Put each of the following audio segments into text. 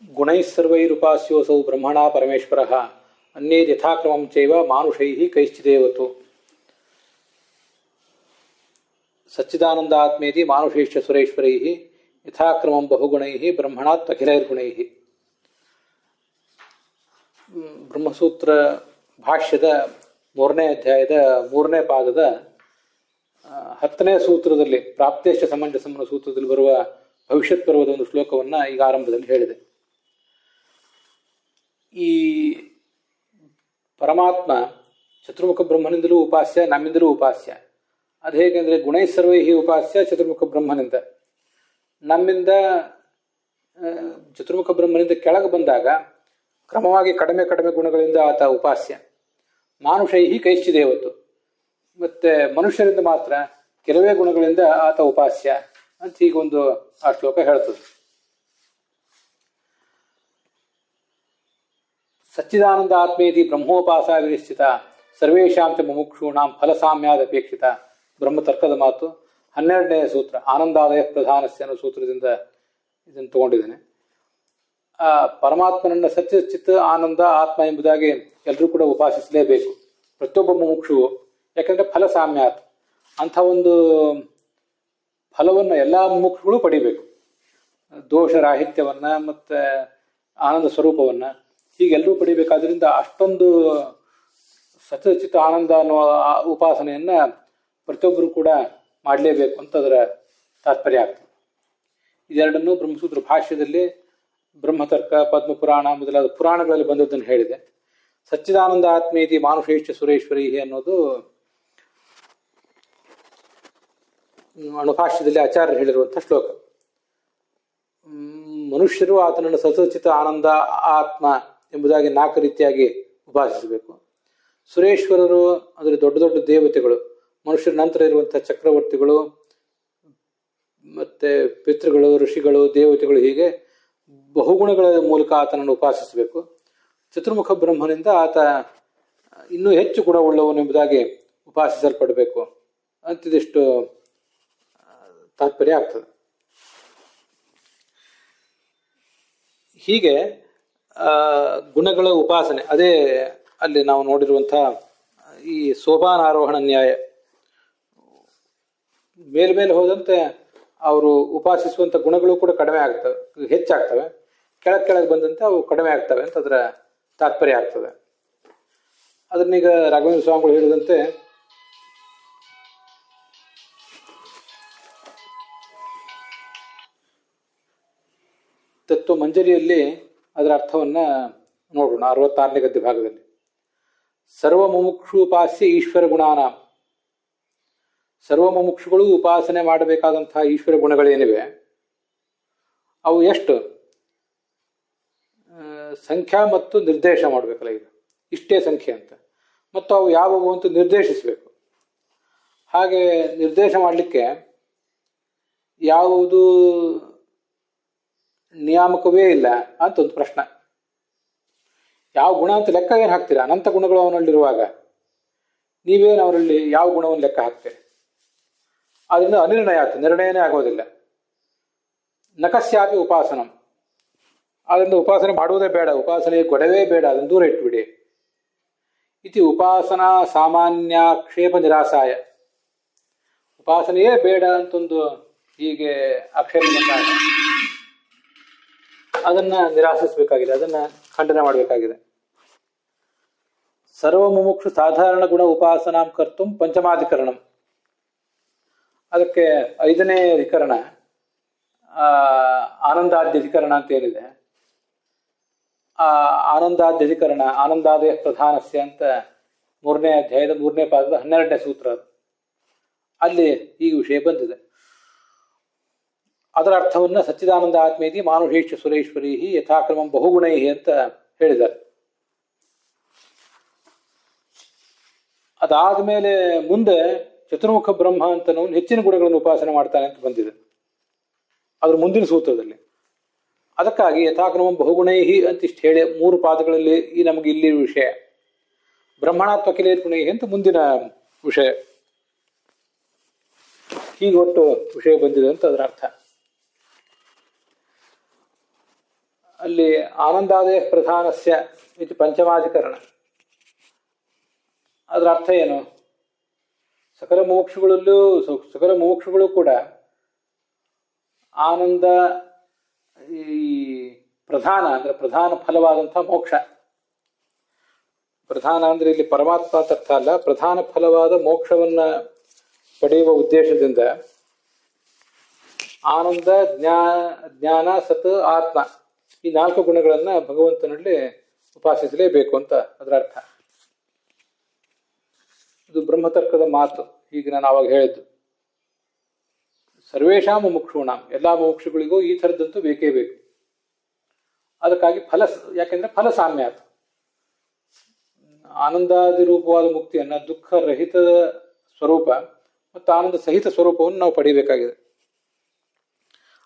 ಗುಣೈಸ್ಸರ್ವೈರುಪಾಸ್ಯೋಸೌ ಬ್ರಹ್ಮಣ ಪರಮೇಶ್ವರಃ ಅನ್ಯೇದ್ ಯಥಾಕ್ರಮಂ ಚೈವ ಮಾನುಷೈಃ ಕೈಶ್ಚಿದೇವತು ಸಚ್ಚಿದಾನಂದಾತ್ಮೇತಿ ಮಾನುಷೈಶ್ಚ ಸುರೇಶ್ವರೈಃ ಯಥಾಕ್ರಮಂ ಬಹುಗುಣೈಃ ಬ್ರಹ್ಮಣಾತ್ ಅಖಿಲೈರ್ಗುಣೈಃ. ಬ್ರಹ್ಮಸೂತ್ರ ಭಾಷ್ಯದ 3ನೇ ಅಧ್ಯಾಯದ 3ನೇ ಪಾದದ 10ನೇ ಸೂತ್ರದಲ್ಲಿ ಪ್ರಾಪ್ತೇಶ ಸಮಂಜಸಮ್ಮನ ಸೂತ್ರದಲ್ಲಿ ಬರುವ ಭವಿಷ್ಯತ್ ಪರ್ವದ ಒಂದು ಶ್ಲೋಕವನ್ನು ಈಗ ಆರಂಭದಲ್ಲಿ ಹೇಳಿದೆ. ಈ ಪರಮಾತ್ಮ ಚತುರ್ಮುಖ ಬ್ರಹ್ಮನಿಂದಲೂ ಉಪಾಸ್ಯ, ನಮ್ಮಿಂದಲೂ ಉಪಾಸ್ಯ. ಅದು ಹೇಗೆಂದರೆ ಗುಣೈಸ್ಸರ್ವೈಹಿ ಉಪಾಸ್ಯ ಚತುರ್ಮುಖ ಬ್ರಹ್ಮನಿಂದ. ನಮ್ಮಿಂದ ಚತುರ್ಮುಖ ಬ್ರಹ್ಮನಿಂದ ಕೆಳಗೆ ಬಂದಾಗ ಕ್ರಮವಾಗಿ ಕಡಿಮೆ ಕಡಿಮೆ ಗುಣಗಳಿಂದ ಆತ ಉಪಾಸ್ಯ. ಮಾನುಷೈಹಿ ಕೈಶ್ಚಿದೇವತು, ಮತ್ತೆ ಮನುಷ್ಯರಿಂದ ಮಾತ್ರ ಕೆಲವೇ ಗುಣಗಳಿಂದ ಆತ ಉಪಾಸ್ಯ ಅಂತ ಹೀಗೊಂದು ಆ ಶ್ಲೋಕ ಹೇಳ್ತದೆ. ಸಚ್ಚಿದಾನಂದ ಆತ್ಮೇತಿ ಬ್ರಹ್ಮೋಪಾಸ ವಿನಿಶ್ಚಿತ ಸರ್ವೇಷಾಂ ಚ ಮುಮುಕ್ಷೂಣಾಂ ಫಲಸಾಮ್ಯಾದ ಅಪೇಕ್ಷಿತ ಬ್ರಹ್ಮತರ್ಕದ ಮಾತು 12ನೇ ಸೂತ್ರ ಆನಂದಾದಯ ಪ್ರಧಾನಸ್ಯ ಅನ್ನೋ ಸೂತ್ರದಿಂದ ಇದನ್ನು ತಗೊಂಡಿದ್ದೇನೆ. ಆ ಪರಮಾತ್ಮನನ್ನ ಸತ್ಯ ಚಿತ್ತ ಆನಂದ ಆತ್ಮ ಎಂಬುದಾಗಿ ಎಲ್ಲರೂ ಕೂಡ ಉಪಾಸಿಸಲೇಬೇಕು, ಪ್ರತಿಯೊಬ್ಬ ಮುಮುಕ್ಷುವು. ಯಾಕಂದ್ರೆ ಫಲ ಸಾಮ್ಯಾತ್, ಅಂಥ ಒಂದು ಫಲವನ್ನು ಎಲ್ಲ ಮುಮುಕ್ಷುಗಳು ಪಡಿಬೇಕು. ದೋಷರಾಹಿತ್ಯವನ್ನ ಮತ್ತೆ ಆನಂದ ಸ್ವರೂಪವನ್ನ ಹೀಗೆಲ್ಲರೂ ಪಡಿಬೇಕಾದ್ರಿಂದ ಅಷ್ಟೊಂದು ಸತ್ಯಚಿತ್ತ ಆನಂದ ಅನ್ನುವ ಉಪಾಸನೆಯನ್ನ ಪ್ರತಿಯೊಬ್ಬರು ಕೂಡ ಮಾಡಲೇಬೇಕು ಅಂತ ಅದರ ತಾತ್ಪರ್ಯ ಆಗ್ತದೆ. ಇದೆರಡನ್ನೂ ಬ್ರಹ್ಮಸೂತ್ರ ಭಾಷ್ಯದಲ್ಲಿ ಬ್ರಹ್ಮತರ್ಕ, ಪದ್ಮಪುರಾಣ ಮೊದಲಾದ ಪುರಾಣಗಳಲ್ಲಿ ಬಂದದ್ದನ್ನು ಹೇಳಿದೆ. ಸಚ್ಚಿದಾನಂದ ಆತ್ಮೇತಿ ಮಾನುಷೈಶ್ಚ ಸುರೇಶ್ವರಿ ಅನ್ನೋದು ಅಣುಭಾಷ್ಯದಲ್ಲಿ ಆಚಾರ್ಯರು ಹೇಳಿರುವಂಥ ಶ್ಲೋಕ. ಮನುಷ್ಯರು ಆತನನ್ನು ಸಚಿತ ಆನಂದ ಆತ್ಮ ಎಂಬುದಾಗಿ 4 ರೀತಿಯಾಗಿ ಉಪಾಸಿಸಬೇಕು. ಸುರೇಶ್ವರರು ಅಂದರೆ ದೊಡ್ಡ ದೊಡ್ಡ ದೇವತೆಗಳು, ಮನುಷ್ಯರ ನಂತರ ಇರುವಂತಹ ಚಕ್ರವರ್ತಿಗಳು, ಮತ್ತೆ ಪಿತೃಗಳು, ಋಷಿಗಳು, ದೇವತೆಗಳು, ಹೀಗೆ ಬಹುಗುಣಗಳ ಮೂಲಕ ಆತನನ್ನು ಉಪಾಸಿಸಬೇಕು. ಚತುರ್ಮುಖ ಬ್ರಹ್ಮನಿಂದ ಆತ ಇನ್ನೂ ಹೆಚ್ಚು ಗುಣವುಳ್ಳವನು ಎಂಬುದಾಗಿ ಉಪಾಸಿಸಲ್ಪಡಬೇಕು ಅಂತಿದಿಷ್ಟು ತಾತ್ಪರ್ಯ ಆಗ್ತದೆ. ಹೀಗೆ ಗುಣಗಳ ಉಪಾಸನೆ, ಅದೇ ಅಲ್ಲಿ ನಾವು ನೋಡಿರುವಂತಹ ಈ ಸೋಪಾನಾರೋಹಣ ನ್ಯಾಯ. ಮೇಲ್ಮೇಲೆ ಹೋದಂತೆ ಅವರು ಉಪಾಸಿಸುವಂಥ ಗುಣಗಳು ಕೂಡ ಕಡಿಮೆ ಆಗ್ತವೆ, ಹೆಚ್ಚಾಗ್ತವೆ. ಕೆಳಗೆ ಬಂದಂತೆ ಅವು ಕಡಿಮೆ ಆಗ್ತವೆ ಅಂತ ಅದರ ತಾತ್ಪರ್ಯ ಆಗ್ತದೆ. ಅದನ್ನೀಗ ರಾಘವೇಂದ್ರ ಸ್ವಾಮಿಗಳು ಹೇಳಿದಂತೆ ತತ್ವ ಮಂಜರಿಯಲ್ಲಿ ಅದರ ಅರ್ಥವನ್ನ ನೋಡೋಣ. 66ನೇ ಗದ್ಯ ಭಾಗದಲ್ಲಿ ಸರ್ವ ಮುಮುಕ್ಷುಪಾಸ್ಯ ಈಶ್ವರ ಗುಣಾನ, ಸರ್ವ ಮುಮುಕ್ಷುಗಳು ಉಪಾಸನೆ ಮಾಡಬೇಕಾದಂತಹ ಈಶ್ವರ ಗುಣಗಳೇನಿವೆ ಅವು ಎಷ್ಟು ಸಂಖ್ಯಾ ಮತ್ತು ನಿರ್ದೇಶ ಮಾಡಬೇಕಲ್ಲ, ಇದು ಇಷ್ಟೇ ಸಂಖ್ಯೆ ಅಂತ, ಮತ್ತು ಅವು ಯಾವುವು ಅಂತ ನಿರ್ದೇಶಿಸಬೇಕು. ಹಾಗೆ ನಿರ್ದೇಶ ಮಾಡಲಿಕ್ಕೆ ಯಾವುದು ನಿಯಾಮಕವೇ ಇಲ್ಲ ಅಂತ ಒಂದು ಪ್ರಶ್ನೆ. ಯಾವ ಗುಣ ಅಂತ ಲೆಕ್ಕ ಏನು ಹಾಕ್ತೀರಾ? ಅನಂತ ಗುಣಗಳು ಅವನಲ್ಲಿರುವಾಗ ನೀವೇನು ಅವರಲ್ಲಿ ಯಾವ ಗುಣವನ್ನು ಲೆಕ್ಕ ಹಾಕ್ತೀರಿ? ಅದರಿಂದ ಅನಿರ್ಣಯ ಆಗ್ತದೆ, ನಿರ್ಣಯನೇ ಆಗೋದಿಲ್ಲ. ನಕಸ್ಯಾಪಿ ಉಪಾಸನಂ, ಅದರಿಂದ ಉಪಾಸನೆ ಮಾಡುವುದೇ ಬೇಡ, ಉಪಾಸನೆ ಗೊಡವೇ ಬೇಡ, ಅದನ್ನು ದೂರ ಇಟ್ಬಿಡಿ. ಇತಿ ಉಪಾಸನಾ ಸಾಮಾನ್ಯಾಕ್ಷೇಪ ನಿರಾಸಾಯ, ಉಪಾಸನೆಯೇ ಬೇಡ ಅಂತೊಂದು ಹೀಗೆ ಆಕ್ಷೇಪ ಬಂದಾಗ ಅದನ್ನ ನಿರಾಸಿಸಬೇಕಾಗಿದೆ, ಅದನ್ನ ಖಂಡನೆ ಮಾಡಬೇಕಾಗಿದೆ. ಸರ್ವ ಮುಮುಕ್ಷು ಸಾಧಾರಣ ಗುಣ ಉಪಾಸನಾಂ ಕರ್ತುಂ ಪಂಚಮಾಧಿಕರಣಂ, ಅದಕ್ಕೆ 5ನೇ ಅಧಿಕರಣ ಆನಂದಾದ್ಯಧಿಕರಣ ಅಂತ ಏನಿದೆ, ಆ ಆನಂದಾದ್ಯಧಿಕರಣ ಆನಂದಾದಯ ಪ್ರಧಾನಸ್ಯ ಅಂತ 3ನೇ ಅಧ್ಯಾಯದ 3ನೇ ಪಾದದ 12ನೇ ಸೂತ್ರ. ಅಲ್ಲಿ ಈ ವಿಷಯ ಬಂದಿದೆ. ಅದರ ಅರ್ಥವನ್ನ ಸಚ್ಚಿದಾನಂದ ಆತ್ಮೇತಿ ಮಾನುಷೇಶ್ಚ ಸುರೇಶ್ವರಿ ಯಥಾಕ್ರಮಂ ಬಹುಗುಣೈ ಅಂತ ಹೇಳಿದ್ದಾರೆ. ಅದಾದ್ಮೇಲೆ ಮುಂದೆ ಚತುರ್ಮುಖ ಬ್ರಹ್ಮ ಅಂತ ಹೆಚ್ಚಿನ ಗುಣಗಳನ್ನು ಉಪಾಸನೆ ಮಾಡ್ತಾನೆ ಅಂತ ಬಂದಿದೆ ಅದ್ರ ಮುಂದಿನ ಸೂತ್ರದಲ್ಲಿ. ಅದಕ್ಕಾಗಿ ಯಥಾಕ್ರಮಂ ಬಹುಗುಣೈ ಅಂತಿಷ್ಟು ಹೇಳಿ 3 ಪಾದಗಳಲ್ಲಿ ಈ ನಮಗೆ ಇಲ್ಲಿ ವಿಷಯ, ಬ್ರಹ್ಮಣಾತ್ಮಕಿಲೇರ್ ಗುಣೈ ಅಂತ ಮುಂದಿನ ವಿಷಯ. ಹೀಗೆ ಒಟ್ಟು ವಿಷಯ ಬಂದಿದೆ ಅಂತ ಅದರ ಅರ್ಥ. ಅಲ್ಲಿ ಆನಂದಾದಯ ಪ್ರಧಾನಸ್ಯ ಇದು ಪಂಚಮಾಧಿಕರಣ. ಅದರ ಅರ್ಥ ಏನು? ಸಕಲ ಮೋಕ್ಷಗಳು ಕೂಡ ಆನಂದ ಈ ಪ್ರಧಾನ ಅಂದ್ರೆ ಪ್ರಧಾನ ಫಲವಾದಂತಹ ಮೋಕ್ಷ. ಪ್ರಧಾನ ಅಂದ್ರೆ ಇಲ್ಲಿ ಪರಮಾತ್ಮ ಅಂತ ಅರ್ಥ ಅಲ್ಲ, ಪ್ರಧಾನ ಫಲವಾದ ಮೋಕ್ಷವನ್ನ ಪಡೆಯುವ ಉದ್ದೇಶದಿಂದ ಆನಂದ, ಜ್ಞಾನ, ಸತ್, ಆತ್ಮ ಈ 4 ಗುಣಗಳನ್ನ ಭಗವಂತನಲ್ಲಿ ಉಪಾಸಿಸಲೇಬೇಕು ಅಂತ ಅದರ ಅರ್ಥ. ಇದು ಬ್ರಹ್ಮತರ್ಕದ ಮಾತು. ಹೀಗೆ ನಾನು ಆವಾಗ ಹೇಳಿದ್ದು, ಸರ್ವೇಷಾಂ ಮುಮುಕ್ಷೂಣಾಂ, ಎಲ್ಲಾ ಮೋಕ್ಷಗಳಿಗೂ ಈ ಥರದ್ದಂತೂ ಬೇಕೇ ಬೇಕು. ಅದಕ್ಕಾಗಿ ಯಾಕೆಂದ್ರೆ ಫಲ ಸಾಮ್ಯಾತ್, ಆನಂದಾದಿ ರೂಪವಾದ ಮುಕ್ತಿಯನ್ನ ದುಃಖ ರಹಿತ ಸ್ವರೂಪ ಮತ್ತು ಆನಂದ ಸಹಿತ ಸ್ವರೂಪವನ್ನು ನಾವು ಪಡಿಬೇಕಾಗಿದೆ.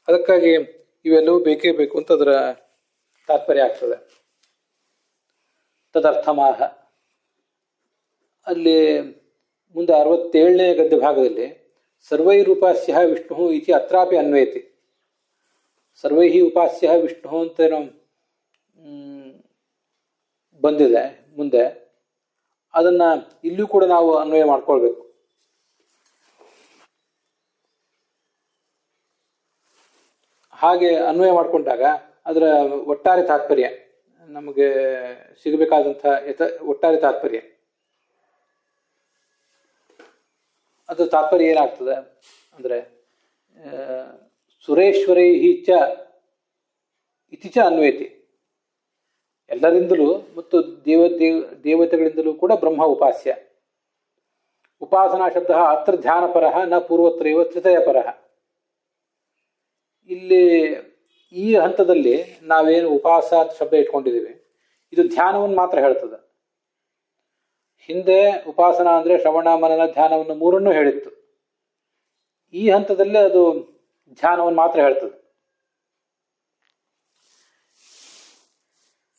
ಅದಕ್ಕಾಗಿ ಇವೆಲ್ಲವೂ ಬೇಕೇ ಬೇಕು ಅಂತ ಅದರ ತಾತ್ಪರ್ಯ ಆಗ್ತದೆ. ತದರ್ಥಮಾಹ ಅಲ್ಲಿ ಮುಂದೆ 67ನೇ ಗದ್ಯ ಭಾಗದಲ್ಲಿ ಸರ್ವೈರುಪಾಸ್ಯ ವಿಷ್ಣು ಇತಿ ಅತ್ರಾಪಿ ಅನ್ವಯತಿ. ಸರ್ವೈಹಿ ಉಪಾಸ್ಯ ವಿಷ್ಣು ಅಂತ ಬಂದಿದೆ ಮುಂದೆ, ಅದನ್ನ ಇಲ್ಲೂ ಕೂಡ ನಾವು ಅನ್ವಯ ಮಾಡ್ಕೊಳ್ಬೇಕು. ಹಾಗೆ ಅನ್ವಯ ಮಾಡಿಕೊಂಡಾಗ ಅದರ ಒಟ್ಟಾರೆ ತಾತ್ಪರ್ಯ ನಮಗೆ ಸಿಗಬೇಕಾದಂತಹ ಒಟ್ಟಾರೆ ತಾತ್ಪರ್ಯ, ಅದು ತಾತ್ಪರ್ಯ ಏನಾಗ್ತದೆ ಅಂದ್ರೆ ಸುರೇಶ್ವರೈಹಿ ಚ ಇತಿ ಚ ಅನ್ವಯತಿ. ಎಲ್ಲರಿಂದಲೂ ಮತ್ತು ದೇವತೆಗಳಿಂದಲೂ ಕೂಡ ಬ್ರಹ್ಮ ಉಪಾಸ್ಯ. ಉಪಾಸನಾ ಶಬ್ದ ಅತ್ರ ಧ್ಯಾನಪರಃ ನ ಪೂರ್ವತ್ರೈವ ತೃತೀಯಪರಃ. ಇಲ್ಲಿ ಈ ಹಂತದಲ್ಲಿ ನಾವೇನು ಉಪಾಸ ಶಬ್ದ ಇಟ್ಕೊಂಡಿದ್ದೀವಿ, ಇದು ಧ್ಯಾನವನ್ನು ಮಾತ್ರ ಹೇಳ್ತದೆ. ಹಿಂದೆ ಉಪಾಸನಾ ಅಂದ್ರೆ ಶ್ರವಣ, ಮನನ, ಧ್ಯಾನವನ್ನು 3 ಹೇಳಿತ್ತು. ಈ ಹಂತದಲ್ಲಿ ಅದು ಧ್ಯಾನವನ್ನು ಮಾತ್ರ ಹೇಳ್ತದೆ.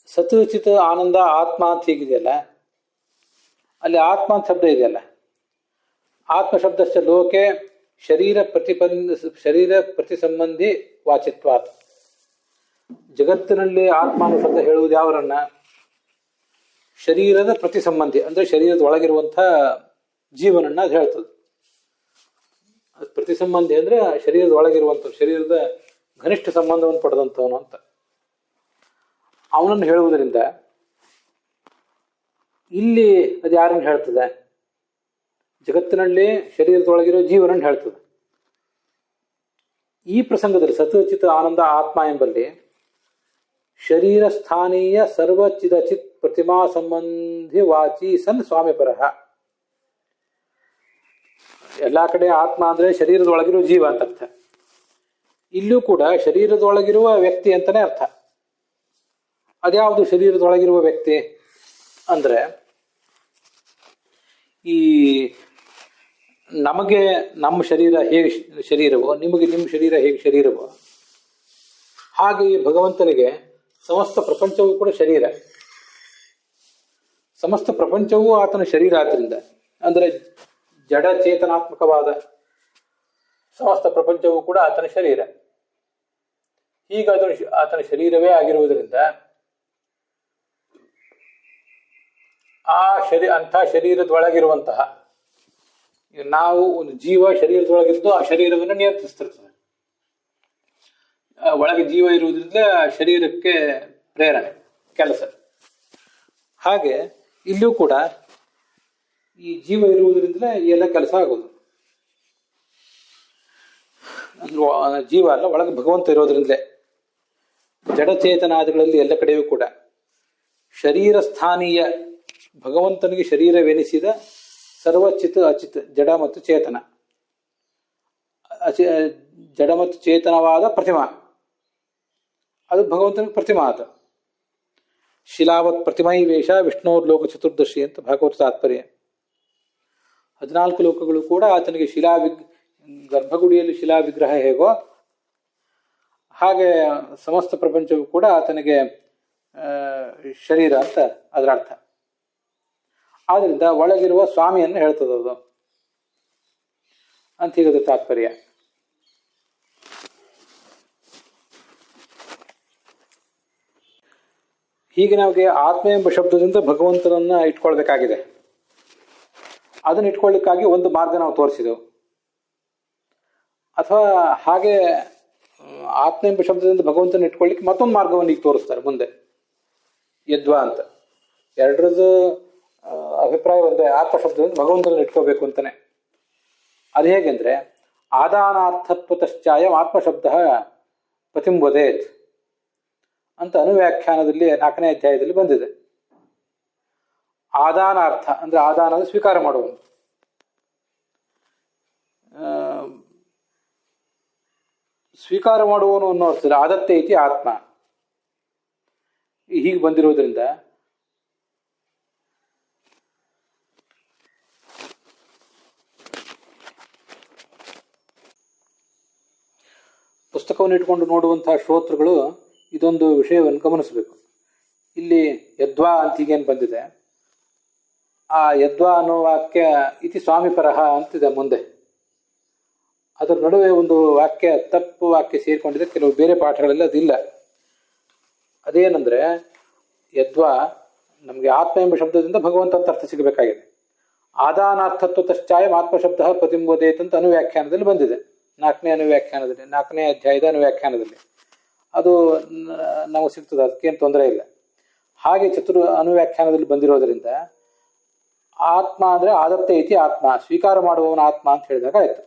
ಸತ್, ಚಿತ್, ಆನಂದ, ಆತ್ಮ ಅಂತ ಹೀಗಿದೆಯಲ್ಲ, ಅಲ್ಲಿ ಆತ್ಮ ಅಂತ ಶಬ್ದ ಇದೆಯಲ್ಲ, ಆತ್ಮ ಶಬ್ದಶ್ಚ ಲೋಕೆ ಶರೀರ ಪ್ರತಿಸಂಬಂಧಿ ವಾಚಿತ್ವಾತ್. ಜಗತ್ತಿನಲ್ಲಿ ಆತ್ಮ ಅನ್ನೋ ಶಬ್ದ ಹೇಳುವುದು ಯಾವರನ್ನ? ಶರೀರದ ಪ್ರತಿಸಂಬಂಧಿ ಅಂದ್ರೆ ಶರೀರದ ಒಳಗಿರುವಂತಹ ಜೀವನನ್ನ ಅದು ಹೇಳ್ತದೆ. ಪ್ರತಿಸಂಬಂಧಿ ಅಂದ್ರೆ ಶರೀರದ ಒಳಗಿರುವಂಥ, ಶರೀರದ ಘನಿಷ್ಠ ಸಂಬಂಧವನ್ನು ಪಡೆದಂಥವನು ಅಂತ ಅವನನ್ನು ಹೇಳುವುದರಿಂದ ಇಲ್ಲಿ ಅದು ಯಾರನ್ನು ಹೇಳ್ತದೆ? ಜಗತ್ತಿನಲ್ಲಿ ಶರೀರದೊಳಗಿರೋ ಜೀವನನ್ನು ಹೇಳ್ತದೆ. ಈ ಪ್ರಸಂಗದಲ್ಲಿ ಸತ್ವಚಿತ್ ಆನಂದ ಆತ್ಮ ಎಂಬಲ್ಲಿ ಶರೀರ ಸ್ಥಾನೀಯ ಸರ್ವಚಿದಚಿತ್ ಪ್ರತಿಮಾ ಸಂಬಂಧಿ ವಾಚಿ ಸನ್ ಸ್ವಾಮಿ ಪರಹ. ಎಲ್ಲಾ ಕಡೆ ಆತ್ಮ ಅಂದ್ರೆ ಶರೀರದೊಳಗಿರುವ ಜೀವ ಅಂತ ಅರ್ಥ. ಇಲ್ಲೂ ಕೂಡ ಶರೀರದೊಳಗಿರುವ ವ್ಯಕ್ತಿ ಅಂತಾನೆ ಅರ್ಥ. ಅದ್ಯಾವುದು ಶರೀರದೊಳಗಿರುವ ವ್ಯಕ್ತಿ ಅಂದ್ರೆ, ಈ ನಮಗೆ ನಮ್ಮ ಶರೀರ ಹೇಗೆ ಶರೀರವೋ, ನಿಮಗೆ ನಿಮ್ಮ ಶರೀರ ಹೇಗೆ ಶರೀರವೋ, ಹಾಗೆ ಈ ಭಗವಂತನಿಗೆ ಸಮಸ್ತ ಪ್ರಪಂಚವೂ ಕೂಡ ಶರೀರ. ಸಮಸ್ತ ಪ್ರಪಂಚವೂ ಆತನ ಶರೀರ ಆದ್ರಿಂದ, ಅಂದ್ರೆ ಜಡ ಚೇತನಾತ್ಮಕವಾದ ಸಮಸ್ತ ಪ್ರಪಂಚವೂ ಕೂಡ ಆತನ ಶರೀರ. ಈಗ ಅದು ಆತನ ಶರೀರವೇ ಆಗಿರುವುದರಿಂದ ಅಂಥ ಶರೀರದೊಳಗಿರುವಂತಹ ನಾವು ಒಂದು ಜೀವ ಶರೀರದೊಳಗಿದ್ದು ಆ ಶರೀರವನ್ನು ನಿಯಂತ್ರಿಸ್ತಿರ್ತದೆ. ಒಳಗೆ ಜೀವ ಇರುವುದರಿಂದ ಶರೀರಕ್ಕೆ ಪ್ರೇರಣೆ, ಕೆಲಸ. ಹಾಗೆ ಇಲ್ಲೂ ಕೂಡ ಈ ಜೀವ ಇರುವುದರಿಂದಲೇ ಎಲ್ಲ ಕೆಲಸ ಆಗೋದು. ಜೀವ ಅಲ್ಲ, ಒಳಗೆ ಭಗವಂತ ಇರೋದ್ರಿಂದಲೇ ಜಡಚೇತನಾದಿಗಳಲ್ಲಿ ಎಲ್ಲ ಕಡೆಯೂ ಕೂಡ ಶರೀರ ಸ್ಥಾನೀಯ ಭಗವಂತನಿಗೆ ಶರೀರವೆನಿಸಿದ ಸರ್ವಚಿತ್ ಅಚಿತ್ ಜಡ ಮತ್ತು ಚೇತನ, ಜಡ ಮತ್ತು ಚೇತನವಾದ ಪ್ರತಿಮಾ, ಅದು ಭಗವಂತನಿಗೆ ಪ್ರತಿಮಾ. ಅದು ಶಿಲಾವತ್ ಪ್ರತಿಮೈ ವೇಷ ವಿಷ್ಣುರ್ ಲೋಕ ಚತುರ್ದಶಿ ಅಂತ ಭಾಗವತ ತಾತ್ಪರ್ಯ. 14 ಲೋಕಗಳು ಕೂಡ ಆತನಿಗೆ ಗರ್ಭಗುಡಿಯಲ್ಲಿ ಶಿಲಾ ವಿಗ್ರಹ ಹೇಗೋ ಹಾಗೆ ಸಮಸ್ತ ಪ್ರಪಂಚವೂ ಕೂಡ ಆತನಿಗೆ ಶರೀರ ಅಂತ ಅದರ ಅರ್ಥ. ಆದ್ರಿಂದ ಒಳಗಿರುವ ಸ್ವಾಮಿಯನ್ನು ಹೇಳ್ತದದು ಅಂತ ಹೀಗದ ತಾತ್ಪರ್ಯ. ಹೀಗೆ ನಮಗೆ ಆತ್ಮ ಎಂಬ ಶಬ್ದದಿಂದ ಭಗವಂತನನ್ನ ಇಟ್ಕೊಳ್ಬೇಕಾಗಿದೆ. ಅದನ್ನು ಇಟ್ಕೊಳ್ಳಿಕ್ಕಾಗಿ ಒಂದು ಮಾರ್ಗ ನಾವು ತೋರಿಸಿದೆವು. ಅಥವಾ ಹಾಗೆ ಆತ್ಮ ಎಂಬ ಶಬ್ದದಿಂದ ಭಗವಂತನ ಇಟ್ಕೊಳ್ಳಿಕ್ಕೆ ಮತ್ತೊಂದು ಮಾರ್ಗವನ್ನು ಈಗ ತೋರಿಸ್ತಾರೆ ಮುಂದೆ, ಯದ್ವಾ ಅಂತ. ಎರಡರದ್ದು ಅಭಿಪ್ರಾಯ ಒಂದೇ, ಆತ್ಮ ಶಬ್ದದಿಂದ ಭಗವಂತನ ಇಟ್ಕೋಬೇಕು ಅಂತಾನೆ. ಅದು ಹೇಗೆಂದ್ರೆ, ಆದಾನಾರ್ಥತ್ವತಶ್ಚಾಯಂ ಆತ್ಮಶಬ್ದ ಪತಿಂ ವದೇತ್ ಅಂತ ಅನುವ್ಯಾಖ್ಯಾನದಲ್ಲಿ 4ನೇ ಅಧ್ಯಾಯದಲ್ಲಿ ಬಂದಿದೆ. ಆದಾನಾರ್ಥ ಅಂದ್ರೆ ಆದಾನ ಸ್ವೀಕಾರ ಮಾಡುವನು, ಸ್ವೀಕಾರ ಮಾಡುವನು ಅನ್ನೋ ಅರ್ಥದಲ್ಲಿ ಆದತ್ತೆ ಐತಿ ಆತ್ಮ. ಹೀಗೆ ಬಂದಿರೋದ್ರಿಂದ ಪುಸ್ತಕವನ್ನು ಇಟ್ಕೊಂಡು ನೋಡುವಂತಹ ಶ್ರೋತೃಗಳು ಇದೊಂದು ವಿಷಯವನ್ನು ಗಮನಿಸಬೇಕು. ಇಲ್ಲಿ ಯದ್ವಾ ಅಂತ ಹೀಗೇನು ಬಂದಿದೆ, ಆ ಯದ್ವಾ ಅನ್ನೋ ವಾಕ್ಯ ಇತಿ ಸ್ವಾಮಿಪರಹ ಅಂತಿದೆ ಮುಂದೆ. ಅದರ ನಡುವೆ ಒಂದು ವಾಕ್ಯ, ತಪ್ಪು ವಾಕ್ಯ ಸೇರಿಕೊಂಡಿದೆ. ಕೆಲವು ಬೇರೆ ಪಾಠಗಳಲ್ಲಿ ಅದಿಲ್ಲ. ಅದೇನಂದ್ರೆ, ಯದ್ವಾ ನಮಗೆ ಆತ್ಮ ಎಂಬ ಶಬ್ದದಿಂದ ಭಗವಂತ ಅಂತ ಅರ್ಥ ಸಿಗಬೇಕಾಗಿದೆ. ಆದಾನಾರ್ಥತ್ವತಶ್ಚಾಯಂ ಆತ್ಮಶಬ್ದ ಪ್ರತಿಂಬೋದೇತ್ ಅಂತ ಅನುವ್ಯಾಖ್ಯಾನದಲ್ಲಿ ಬಂದಿದೆ, 4ನೇ ಅನುವ್ಯಾಖ್ಯಾನದಲ್ಲಿ, 4ನೇ ಅಧ್ಯಾಯದ ಅನುವ್ಯಾಖ್ಯಾನದಲ್ಲಿ. ಅದು ನಾವು ಸಿಗ್ತದೆ, ಅದಕ್ಕೇನು ತೊಂದರೆ ಇಲ್ಲ. ಹಾಗೆ ಅನುವ್ಯಾಖ್ಯಾನದಲ್ಲಿ ಬಂದಿರೋದ್ರಿಂದ ಆತ್ಮ ಅಂದ್ರೆ ಆದತ್ತೆ ಐತಿ ಆತ್ಮ, ಸ್ವೀಕಾರ ಮಾಡುವವನ ಆತ್ಮ ಅಂತ ಹೇಳಿದಾಗ ಆಯ್ತು.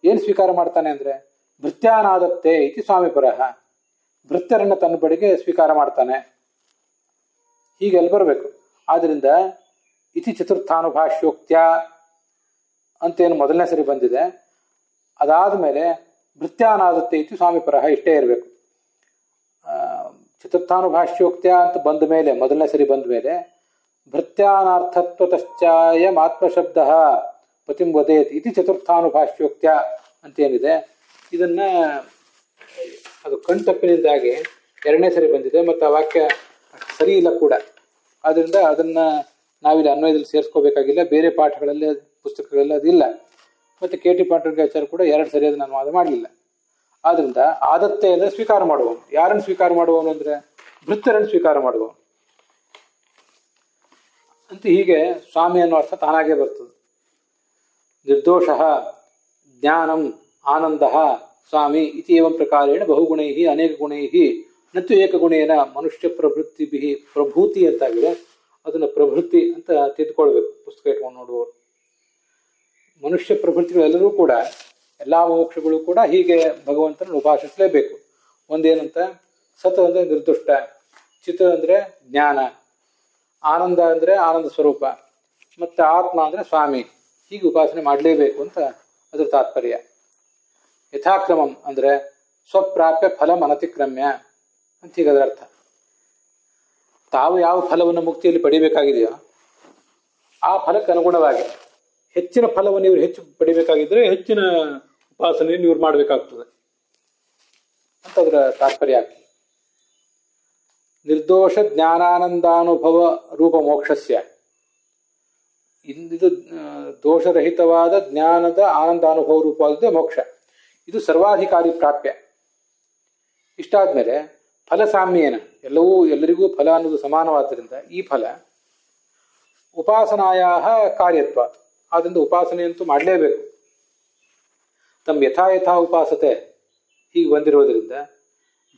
ಏನು ಸ್ವೀಕಾರ ಮಾಡ್ತಾನೆ ಅಂದ್ರೆ, ಭೃತ್ಯಾನಾದತ್ತೆ ಐತಿ ಸ್ವಾಮಿಪರಹ, ಭೃತ್ಯರನ್ನ ತನ್ನ ಬಳಿಗೆ ಸ್ವೀಕಾರ ಮಾಡ್ತಾನೆ. ಹೀಗೆಲ್ಲ ಬರಬೇಕು. ಆದ್ರಿಂದ ಇತಿ ಚತುರ್ಥಾನುಭಾಷ್ಯೋಕ್ತ್ಯ ಅಂತೇನು ಮೊದಲನೇ ಸರಿ ಬಂದಿದೆ, ಅದಾದ ಮೇಲೆ ಭೃತ್ಯಾನಾದತ್ತೆ ಇತಿ ಸ್ವಾಮಿಪರಹ ಇಷ್ಟೇ ಇರಬೇಕು. ಚತುರ್ಥಾನುಭಾಷ್ಯೋಕ್ತ್ಯ ಅಂತ ಬಂದ ಮೇಲೆ, ಮೊದಲನೇ ಸರಿ ಬಂದ ಮೇಲೆ ಭೃತ್ಯಾನಾರ್ಥತ್ವತಶ್ಚಾಯಂ ಆತ್ಮಶಬ್ದ ಪತಿಂ ವದೇತ್ ಇತಿ ಚತುರ್ಥಾನುಭಾಷ್ಯೋಕ್ತ್ಯ ಅಂತೇನಿದೆ, ಇದನ್ನ ಅದು ಕಣ್ತಪ್ಪಿನಿಂದಾಗಿ 2ನೇ ಸರಿ ಬಂದಿದೆ. ಮತ್ತು ಆ ವಾಕ್ಯ ಸರಿ ಇಲ್ಲ ಕೂಡ. ಆದ್ರಿಂದ ಅದನ್ನ ನಾವಿಲ್ಲಿ ಅನ್ವಯದಲ್ಲಿ ಸೇರಿಸ್ಕೋಬೇಕಾಗಿಲ್ಲ. ಬೇರೆ ಪಾಠಗಳಲ್ಲಿ, ಪುಸ್ತಕಗಳಲ್ಲಿ ಅದಿಲ್ಲ. ಮತ್ತು KT ಪಾಟಗಾಚಾರ್ಯ ಕೂಡ 2 ಸರಿಯಾದ ಅನುವಾದ ಮಾಡಲಿಲ್ಲ. ಆದ್ರಿಂದ ಆದತ್ತೆ ಅಂದರೆ ಸ್ವೀಕಾರ ಮಾಡುವವನು. ಯಾರನ್ನು ಸ್ವೀಕಾರ ಮಾಡುವವನು ಅಂದ್ರೆ, ಭೃತ್ಯರನ್ನು ಸ್ವೀಕಾರ ಮಾಡುವವನು ಅಂತ. ಹೀಗೆ ಸ್ವಾಮಿ ಅನ್ನೋ ಅರ್ಥ ತಾನಾಗೇ ಬರ್ತದೆ. ನಿರ್ದೋಷ ಜ್ಞಾನಂ ಆನಂದ ಸ್ವಾಮಿ ಇತಿ ಏವಂ ಪ್ರಕಾರೇಣ ಬಹುಗುಣೈ ಅನೇಕ ಗುಣೈ ನತ್ತು ಏಕಗುಣೇನ ಮನುಷ್ಯ ಪ್ರಭೃತಿ ಪ್ರಭೂತಿ ಅಂತಾಗಿದೆ. ಅದನ್ನು ಪ್ರಭೃತಿ ಅಂತ ತಿದ್ದುಕೊಳ್ಬೇಕು ಪುಸ್ತಕ ಇಟ್ಕೊಂಡು ನೋಡುವವರು. ಮನುಷ್ಯ ಪ್ರಭೃತಿಗಳು ಎಲ್ಲರೂ ಕೂಡ, ಎಲ್ಲ ಮೋಕ್ಷಗಳು ಕೂಡ ಹೀಗೆ ಭಗವಂತನ ಉಪಾಸಿಸಲೇಬೇಕು. ಒಂದೇನಂತ, ಸತ್ ಅಂದ್ರೆ ನಿರ್ದುಷ್ಟ, ಚಿತ್ ಅಂದ್ರೆ ಜ್ಞಾನ, ಆನಂದ ಅಂದ್ರೆ ಆನಂದ ಸ್ವರೂಪ, ಮತ್ತೆ ಆತ್ಮ ಅಂದ್ರೆ ಸ್ವಾಮಿ. ಹೀಗೆ ಉಪಾಸನೆ ಮಾಡಲೇಬೇಕು ಅಂತ ಅದ್ರ ತಾತ್ಪರ್ಯ. ಯಥಾಕ್ರಮಂ ಅಂದ್ರೆ ಸ್ವಪ್ರಾಪ್ಯ ಫಲಂ ಅನತಿಕ್ರಮ್ಯ ಅಂತ ಹೀಗೆ ಅದರ ಅರ್ಥ. ತಾವು ಯಾವ ಫಲವನ್ನು ಮುಕ್ತಿಯಲ್ಲಿ ಪಡಿಬೇಕಾಗಿದೆಯೋ ಆ ಫಲಕ್ಕೆ ಅನುಗುಣವಾಗಿ ಹೆಚ್ಚಿನ ಫಲವನ್ನು ಇವರು ಹೆಚ್ಚು ಪಡಿಬೇಕಾಗಿದ್ರೆ ಹೆಚ್ಚಿನ ಉಪಾಸನೆಯನ್ನು ಇವ್ರು ಮಾಡಬೇಕಾಗ್ತದೆ ಅಂತ ಅದರ ತಾತ್ಪರ್ಯ ಆಗ್ತದೆ. ನಿರ್ದೋಷ ಜ್ಞಾನಾನಂದಾನುಭವ ರೂಪ ಮೋಕ್ಷಸ್ಯ, ಇದು ದೋಷರಹಿತವಾದ ಜ್ಞಾನದ ಆನಂದಾನುಭವ ರೂಪವಾದದ್ದೇ ಮೋಕ್ಷ. ಇದು ಸರ್ವಾಧಿಕಾರಿ ಪ್ರಾಪ್ಯ. ಇಷ್ಟಾದ್ಮೇಲೆ ಫಲ ಸಾಮ್ಯೇನ, ಎಲ್ಲರಿಗೂ ಫಲ ಅನ್ನೋದು ಸಮಾನವಾದ್ದರಿಂದ ಈ ಫಲ ಉಪಾಸನಾಯ ಕಾರ್ಯತ್ವ. ಆದ್ದರಿಂದ ಉಪಾಸನೆಯಂತೂ ಮಾಡಲೇಬೇಕು. ತಮ್ಮ ಯಥಾ ಉಪಾಸತೆ ಹೀಗೆ ಬಂದಿರೋದ್ರಿಂದ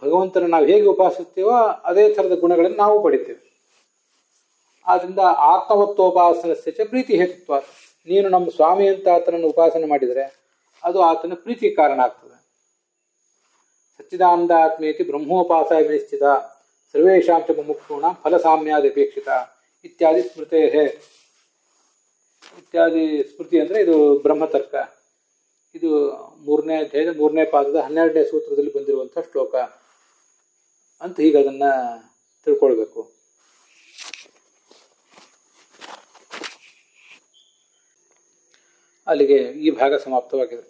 ಭಗವಂತನ ನಾವು ಹೇಗೆ ಉಪಾಸಿಸ್ತೀವೋ ಅದೇ ಥರದ ಗುಣಗಳನ್ನು ನಾವು ಪಡಿತೇವೆ. ಆದ್ರಿಂದ ಆತ್ಮವತ್ವೋಪಾಸನಸ್ಯ ಚ ಪ್ರೀತಿ ಹೇತುತ್ವ. ನೀನು ನಮ್ಮ ಸ್ವಾಮಿ ಅಂತ ಆತನನ್ನು ಉಪಾಸನೆ ಮಾಡಿದರೆ ಅದು ಆತನ ಪ್ರೀತಿ ಕಾರಣ ಆಗ್ತದೆ. ಸಚ್ಚಿದಾನಂದ ಆತ್ಮೇತಿ ಬ್ರಹ್ಮೋಪಾಸಾಯ ನಿಶ್ಚಿತ ಸರ್ವೇಷಾಂ ಚ ಮುಮುಕ್ಷೂಣಾಂ ಫಲಸಾಮ್ಯಾದಪೇಕ್ಷಿತ ಇತ್ಯಾದಿ ಸ್ಮೃತೇ. ಇತ್ಯಾದಿ ಸ್ಮೃತಿ ಅಂದರೆ ಇದು ಬ್ರಹ್ಮತರ್ಕ. ಇದು 3ನೇ ಅಧ್ಯಾಯದ 3ನೇ ಪಾದದ 12ನೇ ಸೂತ್ರದಲ್ಲಿ ಬಂದಿರುವಂಥ ಶ್ಲೋಕ ಅಂತ ಹೀಗೆ ಅದನ್ನ ತಿಳ್ಕೊಳ್ಬೇಕು. ಅಲ್ಲಿಗೆ ಈ ಭಾಗ ಸಮಾಪ್ತವಾಗಿದೆ.